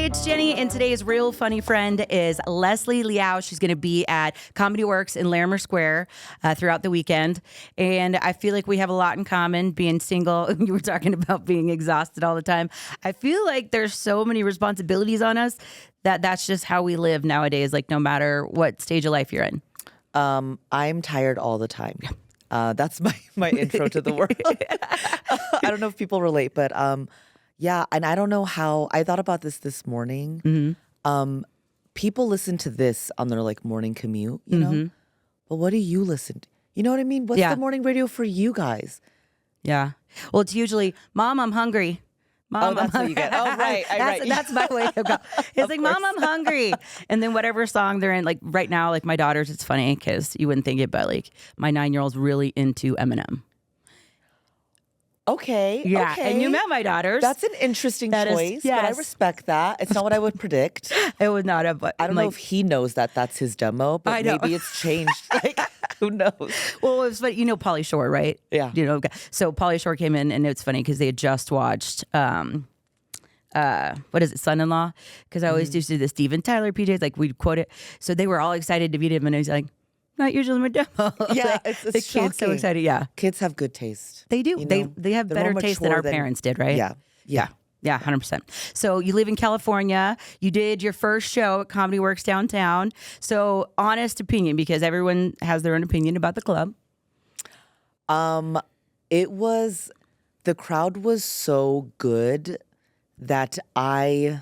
it's Jenny, and today's real funny friend is Leslie Liao. She's going to be at comedyworks in Larimer Square throughout the weekend, and I feel like we have a lot in common. Being single, you were talking about being exhausted all the time. I feel like there's so many responsibilities on us that's just how we live nowadays. Like no matter what stage of life you're in. I'm tired all the time. That's my intro to the world. I don't know if people relate, but yeah, and I don't know how. I thought about this morning. Mm-hmm. People listen to this on their like morning commute, you know. But what do you listen to? You know what I mean? What's the morning radio for you guys? Yeah. Well, it's usually, Mom, I'm hungry. Mom, that's what you get. Oh, right. That's my way to go. It's like, Mom, I'm hungry. And then whatever song they're in, like right now, like my daughters, it's funny because you wouldn't think it, but like my 9-year-old's really into Eminem. Okay. Yeah. Okay. And you met my daughters. That's an interesting choice, but I respect that. It's not what I would predict. It was not but I don't know if he knows that that's his demo, but maybe it's changed. Like, who knows? Well, it was funny. You know Pauly Shore, right? Yeah. You know, so Pauly Shore came in, and it's funny because they had just watched, what is it, Son-in-Law? Because I always used to do the Steven Tyler PJs, like we'd quote it. So they were all excited to meet him, and he was like, not usually my demo. Yeah, like, it's the shocking. kids so excited. Yeah, kids have good taste. they do. You know? They have better taste than our parents did, right? Yeah. Yeah, 100%. So you live in California. You did your first show at comedyworks downtown. So honest opinion, because everyone has their own opinion about the club. It was, the crowd was so good that I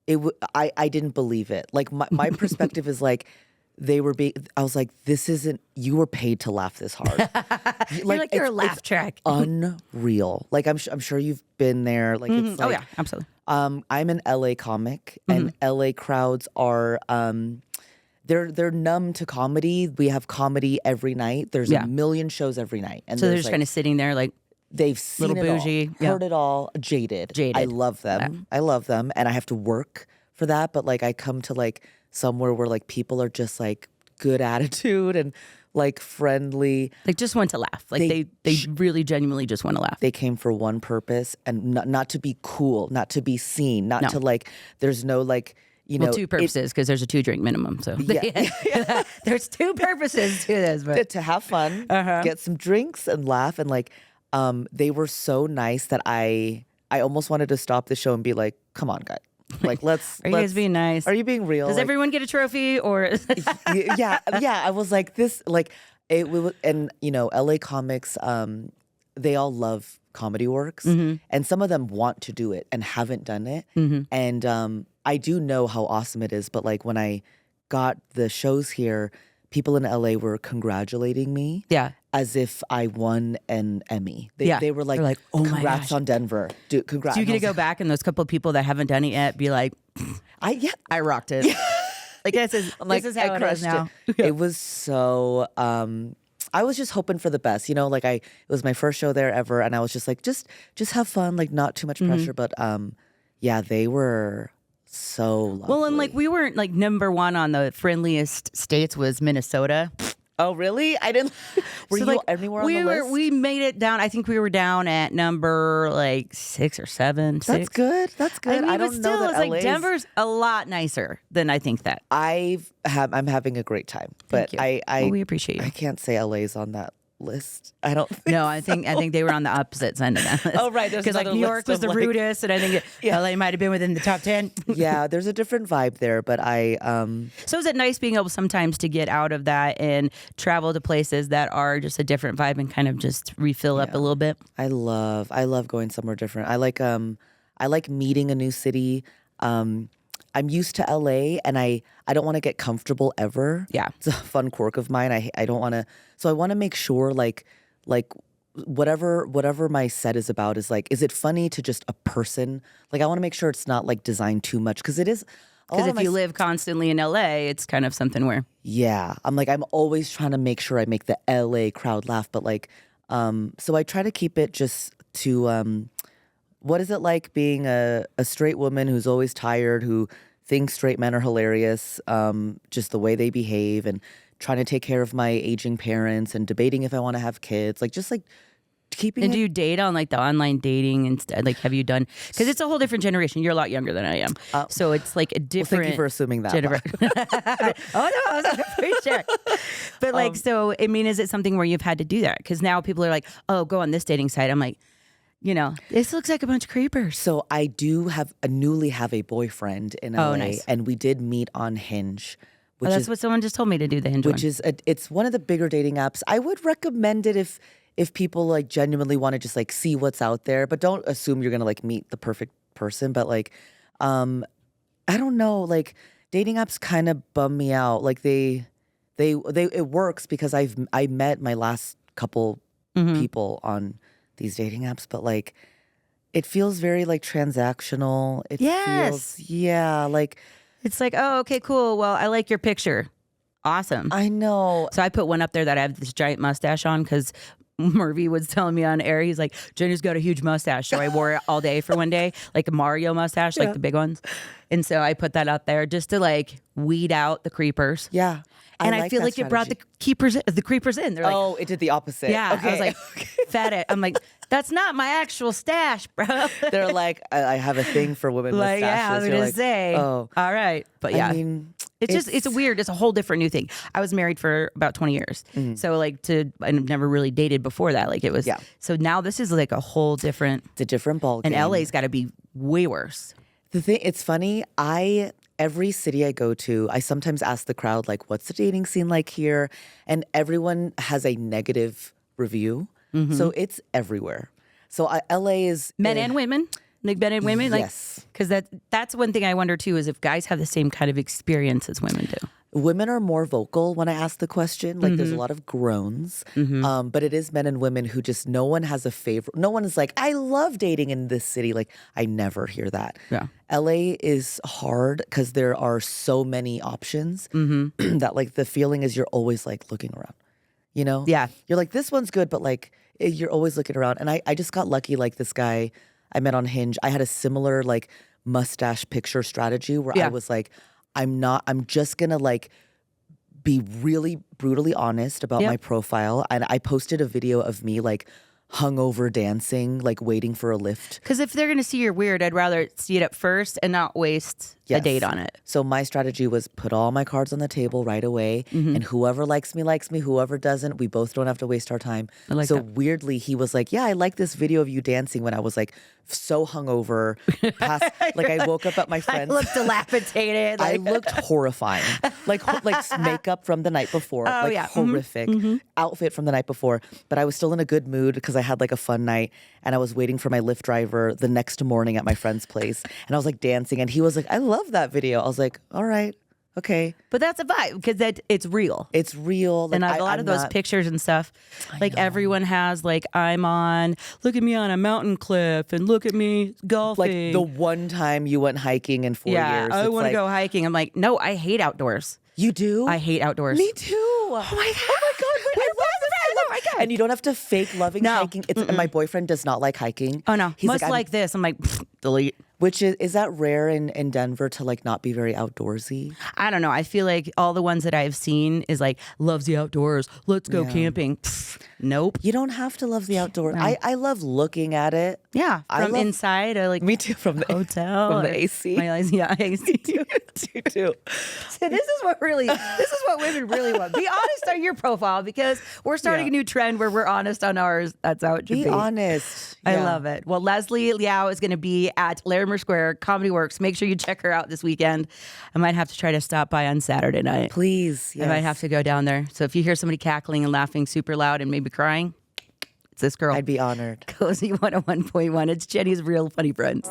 didn't believe it. Like my perspective is like, I was like, this isn't, you were paid to laugh this hard. You're a laugh track. Unreal. Like I'm sure you've been there. Like it's like, oh yeah, absolutely. I'm an LA comic, and LA crowds are they're numb to comedy. We have comedy every night. There's a million shows every night, and so they're just kind of sitting there like they've seen little bougie, heard it all, jaded. I love them. I love them, and I have to work for that. But like I come to like somewhere where like people are just like good attitude and like friendly. Like just want to laugh. Like they really genuinely just want to laugh. They came for one purpose, and not to be cool, not to be seen, not to like, there's no like, you know. Two purposes, because there's a 2-drink minimum. So there's 2 purposes to this. But to have fun, get some drinks and laugh. And like, they were so nice that I almost wanted to stop the show and be like, come on, guys. Like, are you guys being nice? Are you being real? Does everyone get a trophy or? yeah. I was like this, like and you know, LA comics, they all love comedyworks, and some of them want to do it and haven't done it. And I do know how awesome it is, but like when I got the shows here, people in LA were congratulating me. Yeah. As if I won an Emmy. They were like, oh my gosh, congrats on Denver. Dude, congrats. So you get to go back and those couple of people that haven't done it yet be like, I rocked it. Like this is how it is now. It was so I was just hoping for the best. You know, like it was my first show there ever, and I was just like, just have fun, like not too much pressure. But yeah, they were so lovely. Well, and like we weren't like number 1 on the friendliest states was Minnesota. Oh, really? I didn't. Were you like, anywhere on the list? We made it down. I think we were down at number like 6 or 7. That's good. That's good. I mean, I don't know that like Denver's a lot nicer than I think that. I'm having a great time, but we appreciate you. I can't say LA's on that list. I don't think No, I think they were on the opposite end of that list. Oh, right. Because like New York was the rudest, and I think LA might have been within the top 10. Yeah, there's a different vibe there, but So is it nice being able sometimes to get out of that and travel to places that are just a different vibe and kind of just refill up a little bit? I love going somewhere different. I like meeting a new city. I'm used to LA, and I don't want to get comfortable ever. Yeah. It's a fun quirk of mine. I don't want to, so I want to make sure like whatever my set is about is like, is it funny to just a person? Like I want to make sure it's not like designed too much, because it is. Because if you live constantly in LA, it's kind of something where. Yeah. I'm always trying to make sure I make the LA crowd laugh, but like, so I try to keep it just to, what is it like being a straight woman who's always tired, who thinks straight men are hilarious, just the way they behave, and trying to take care of my aging parents and debating if I want to have kids. Like, just like keeping And it. do you date on like the online dating instead? Like, have you done? Because it's a whole different generation. You're a lot younger than I am, so it's like a Well, different. thank you for assuming that. Oh no, I was pretty sure. But like, so I mean, is it something where you've had to do that? Because now people are like, oh, go on this dating site. I'm like, this looks like a bunch of creepers. So I do have a boyfriend in LA, nice. and we did meet on Hinge, which That's is what someone just told me to do. The Hinge which one. is it's one of the bigger dating apps. I would recommend it if people like genuinely want to just like see what's out there, but don't assume you're gonna like meet the perfect person. But like, I don't know, like dating apps kind of bum me out. Like they it works because I met my last couple people on these dating apps, but like it feels very like transactional. It Yes. feels like It's like, oh, okay, cool. Well, I like your picture. Awesome. I know. So I put one up there that I have this giant mustache on because Murphy was telling me on air, he's like, Jenny's got a huge mustache. So I wore it all day for one day, like a Mario mustache, like the big ones. And so I put that out there just to like weed out the creepers. Yeah. And I feel that like it brought strategy. the creepers in. They're like, Oh, it did the opposite. yeah. Okay. I was like, fat it. I'm like, that's not my actual stash, bro. They're like, I have a thing for women Like, yeah, I mustaches. was You're gonna like, say, oh, all right. But yeah. I mean, It's weird. It's a whole different new thing. I was married for about 20 years. So like I've never really dated before that. Like it was, so now this is like a whole different, it's a different ball game. and LA's got to be way worse. The thing, it's funny. Every city I go to, I sometimes ask the crowd, like, what's the dating scene like here? And everyone has a negative review. So it's everywhere. So LA is Men and women, like men and women. Yes. Because that's one thing I wonder too, is if guys have the same kind of experience as women do. Women are more vocal when I ask the question. Like there's a lot of groans. But it is men and women who just, no one has a favorite. No one is like, I love dating in this city. Like I never hear that. Yeah. LA is hard because there are so many options that like the feeling is you're always like looking around, Yeah. You're like, this one's good, but like you're always looking around. And I just got lucky. Like this guy I met on Hinge, I had a similar like mustache picture strategy where I was like, I'm just gonna like be really brutally honest about my profile. And I posted a video of me like hungover dancing, like waiting for a lift. Because if they're going to see you're weird, I'd rather see it up first and not waste a date on it. So my strategy was put all my cards on the table right away. And whoever likes me, whoever doesn't, we both don't have to waste our time. I like so that. weirdly, he was like, yeah, I like this video of you dancing when I was like so hungover. Like I woke up at my friend's. I looked dilapidated. I looked horrifying. Like makeup from the night before. Horrific. Outfit from the night before. But I was still in a good mood because I had like a fun night and I was waiting for my Lyft driver the next morning at my friend's place. And I was like dancing and he was like, I love that video. I was like, all right, okay. But that's a vibe because it's real. It's real. Like, And a lot of those pictures and stuff, like everyone has, like look at me on a mountain cliff and look at me golfing. Like the one time you went hiking in 4 years. I it's want to like, go hiking. I'm like, no, I hate outdoors. You do? I hate outdoors. Me too. Oh my God. I love this. Oh my God. And you don't have to fake loving hiking. And my boyfriend does not like hiking. Oh no, He's much I'm- like this. I'm like, delete. Which is that rare in Denver to like not be very outdoorsy? I don't know. I feel like all the ones that I've seen is like, loves the outdoors. Let's go camping. Pfft, nope. You don't have to love the outdoors. I love looking at it. Yeah. I From love- inside, I like Me too. From the hotel. from the AC. My eyes, yeah, AC too. You too. So this is what women really want. Be honest on your profile because we're starting a new trend where we're honest on ours. That's how it should be. Be honest. I Yeah. love it. Well, Leslie Liao is going to be at Larimer Square comedyworks. Make sure you check her out this weekend. I might have to try to stop by on Saturday night. Please. Yes. I might have to go down there. So if you hear somebody cackling and laughing super loud and maybe crying, it's this girl. I'd be honored. KOSI 101.1. It's Jenny's Real Funny Friends.